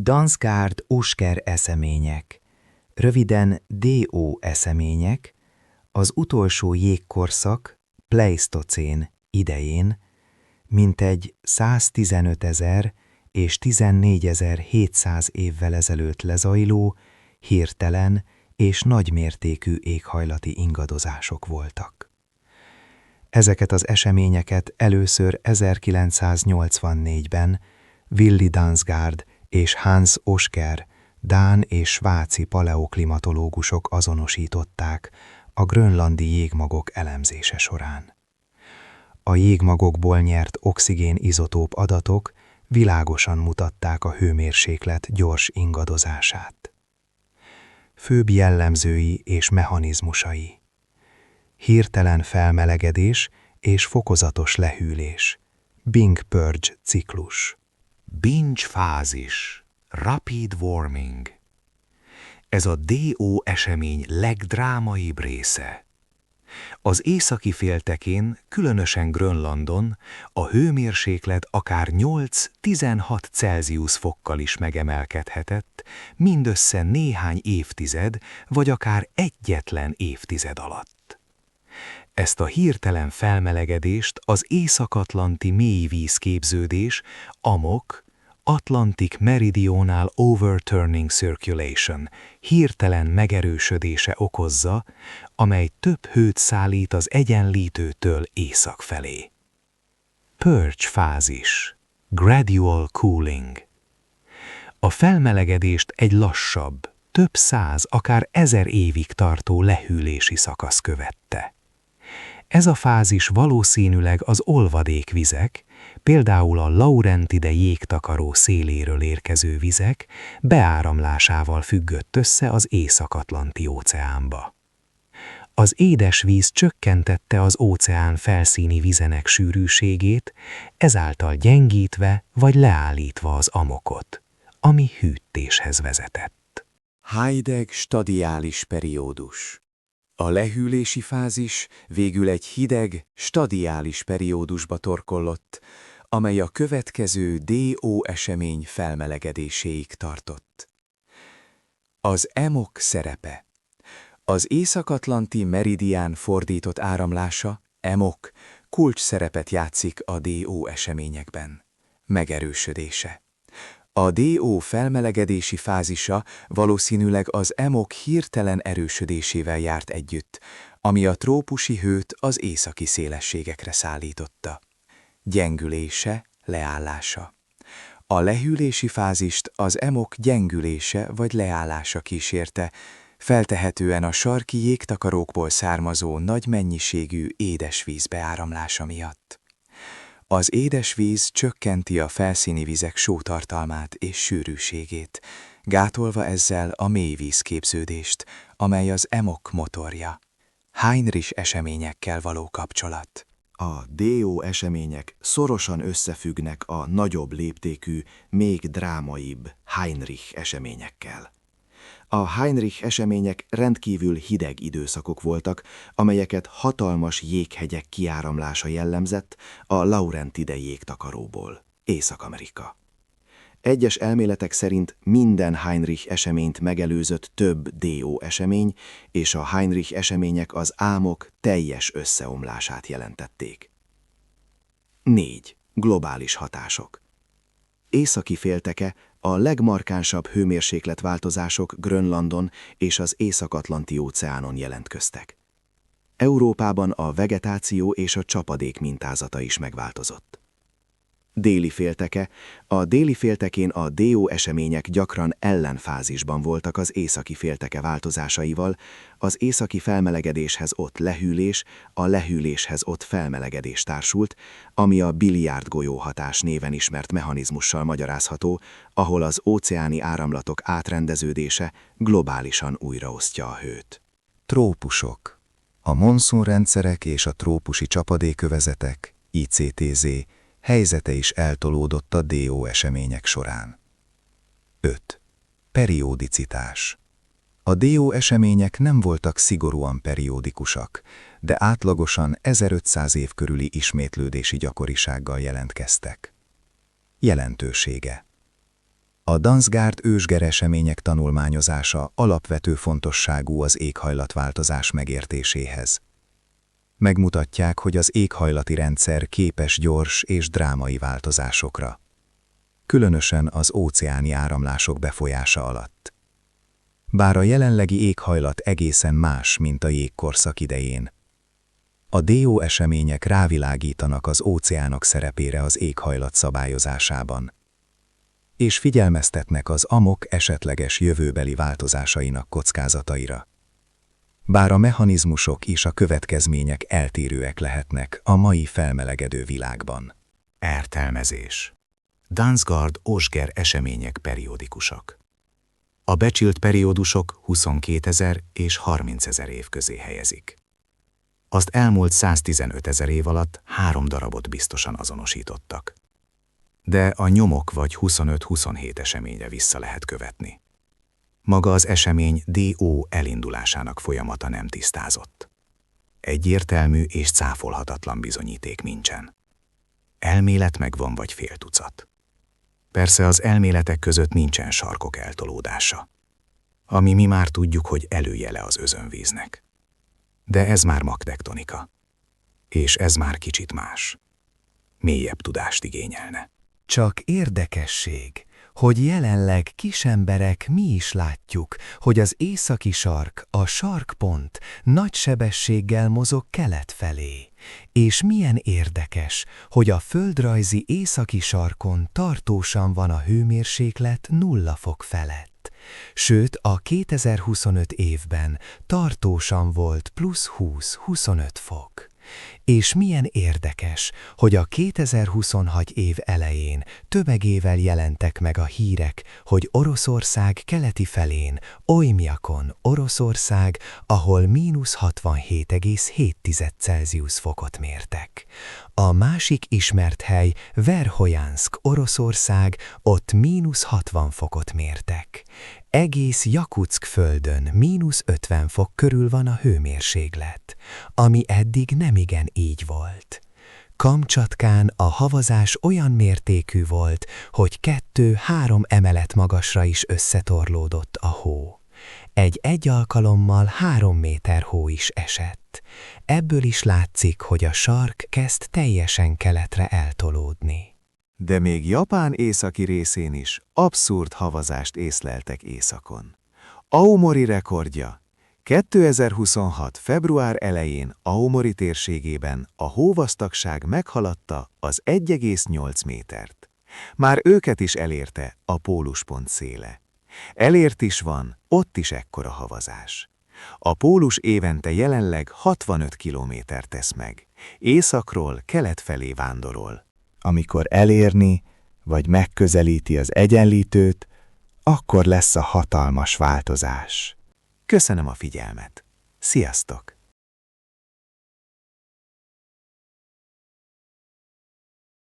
Dansgaard-Oeschger eszemények, röviden DO eszemények, az utolsó jégkorszak, pleisztocén idején, mintegy 115.000 és 14.700 évvel ezelőtt lezajló, hirtelen és nagymértékű éghajlati ingadozások voltak. Ezeket az eseményeket először 1984-ben Willy Dansgaard és Hans Oeschger, dán és svájci paleoklimatológusok azonosították a grönlandi jégmagok elemzése során. A jégmagokból nyert oxigén-izotóp adatok világosan mutatták a hőmérséklet gyors ingadozását. Főbb jellemzői és mechanizmusai: hirtelen felmelegedés és fokozatos lehűlés, Bing-Purge ciklus. Binge fázis, rapid warming. Ez a DO esemény legdrámaibb része. Az északi féltekén, különösen Grönlandon, a hőmérséklet akár 8-16 Celsius fokkal is megemelkedhetett, mindössze néhány évtized, vagy akár egyetlen évtized alatt. Ezt a hirtelen felmelegedést az észak-atlanti mélyvízképződés, AMOC, Atlantic Meridional Overturning Circulation hirtelen megerősödése okozza, amely több hőt szállít az Egyenlítőtől észak felé. Purge fázis, gradual cooling. A felmelegedést egy lassabb, több száz, akár 1000 évig tartó lehűlési szakasz követte. Ez a fázis valószínűleg az olvadékvizek, például a Laurentide jégtakaró széléről érkező vizek beáramlásával függött össze az Észak-Atlanti óceánba. Az édesvíz csökkentette az óceán felszíni vizenek sűrűségét, ezáltal gyengítve vagy leállítva az amokot, ami hűtéshez vezetett. Hideg stadiális periódus. A lehűlési fázis végül egy hideg, stadiális periódusba torkollott, amely a következő DO esemény felmelegedéséig tartott. Az EMOC szerepe. Az észak-atlanti meridián fordított áramlása, EMOC, kulcs szerepet játszik a DO eseményekben. Megerősödése. A DO felmelegedési fázisa valószínűleg az EMOC hirtelen erősödésével járt együtt, ami a trópusi hőt az északi szélességekre szállította. Gyengülése, leállása. A lehűlési fázist az EMOC gyengülése vagy leállása kísérte, feltehetően a sarki jégtakarókból származó nagy mennyiségű édesvíz beáramlása miatt. Az édesvíz csökkenti a felszíni vizek sótartalmát és sűrűségét, gátolva ezzel a mélyvízképződést, amely az EMOC motorja. Heinrich eseményekkel való kapcsolat. A DO események szorosan összefüggnek a nagyobb léptékű, még drámaibb Heinrich eseményekkel. A Heinrich események rendkívül hideg időszakok voltak, amelyeket hatalmas jéghegyek kiáramlása jellemzett a Laurentide jégtakaróból, Észak-Amerika. Egyes elméletek szerint minden Heinrich eseményt megelőzött több DO esemény, és a Heinrich események az álmok teljes összeomlását jelentették. 4. Globális hatások. Északi félteke a legmarkánsabb hőmérsékletváltozások Grönlandon és az Észak-Atlanti óceánon jelentkeztek. Európában a vegetáció és a csapadék mintázata is megváltozott. Déli félteke. A déli féltekén a DO események gyakran ellenfázisban voltak az északi félteke változásaival, az északi felmelegedéshez ott lehűlés, a lehűléshez ott felmelegedés társult, ami a biliárd golyóhatás néven ismert mechanizmussal magyarázható, ahol az óceáni áramlatok átrendeződése globálisan újraosztja a hőt. Trópusok. A monszunrendszerek és a trópusi csapadékövezetek, ICTZ, helyzete is eltolódott a DO események során. 5. Periódicitás. A DO események nem voltak szigorúan periódikusak, de átlagosan 1500 év körüli ismétlődési gyakorisággal jelentkeztek. Jelentősége. A Dansgaard ősger események tanulmányozása alapvető fontosságú az éghajlatváltozás megértéséhez. Megmutatják, hogy az éghajlati rendszer képes gyors és drámai változásokra, különösen az óceáni áramlások befolyása alatt. Bár a jelenlegi éghajlat egészen más, mint a jégkorszak idején, a DO események rávilágítanak az óceánok szerepére az éghajlat szabályozásában, és figyelmeztetnek az amok esetleges jövőbeli változásainak kockázataira. Bár a mechanizmusok és a következmények eltérőek lehetnek a mai felmelegedő világban. Értelmezés. Dansgaard-Osger események periódikusak. A becsült periódusok 22 000 és 30 000 év közé helyezik. Azt elmúlt 115 000 év alatt 3 darabot biztosan azonosítottak. De a nyomok vagy 25-27 eseményre vissza lehet követni. Maga az esemény DO elindulásának folyamata nem tisztázott. Egyértelmű és cáfolhatatlan bizonyíték nincsen. Elmélet megvan vagy fél tucat. Persze az elméletek között nincsen sarkok eltolódása, ami mi már tudjuk, hogy előjele az özönvíznek. De ez már magtektonika. És ez már kicsit más. Mélyebb tudást igényelne. Csak érdekesség, hogy jelenleg kisemberek mi is látjuk, hogy az északi sark, a sarkpont nagy sebességgel mozog kelet felé. És milyen érdekes, hogy a földrajzi északi sarkon tartósan van a hőmérséklet 0 fok felett. Sőt, a 2025 évben tartósan volt plusz 20-25 fok. És milyen érdekes, hogy a 2026 év elején tömegével jelentek meg a hírek, hogy Oroszország keleti felén, Oymyakon, Oroszország, ahol -67,7 Celsius fokot mértek. A másik ismert hely Verhojansk, Oroszország, ott -60 fokot mértek. Egész Jakutszk földön -50 fok körül van a hőmérséklet, ami eddig nemigen így volt. Kamcsatkán a havazás olyan mértékű volt, hogy 2-3 emelet magasra is összetorlódott a hó. Egy alkalommal 3 méter hó is esett. Ebből is látszik, hogy a sark kezd teljesen keletre eltolódni. De még Japán északi részén is abszurd havazást észleltek északon. Aomori rekordja. 2026. február elején Aomori térségében a hóvastagság meghaladta az 1,8 métert. Már őket is elérte a póluspont széle. Elért is van, ott is ekkora havazás. A pólus évente jelenleg 65 kilométert tesz meg. Északról kelet felé vándorol. Amikor elérni, vagy megközelíti az egyenlítőt, akkor lesz a hatalmas változás. Köszönöm a figyelmet. Sziasztok!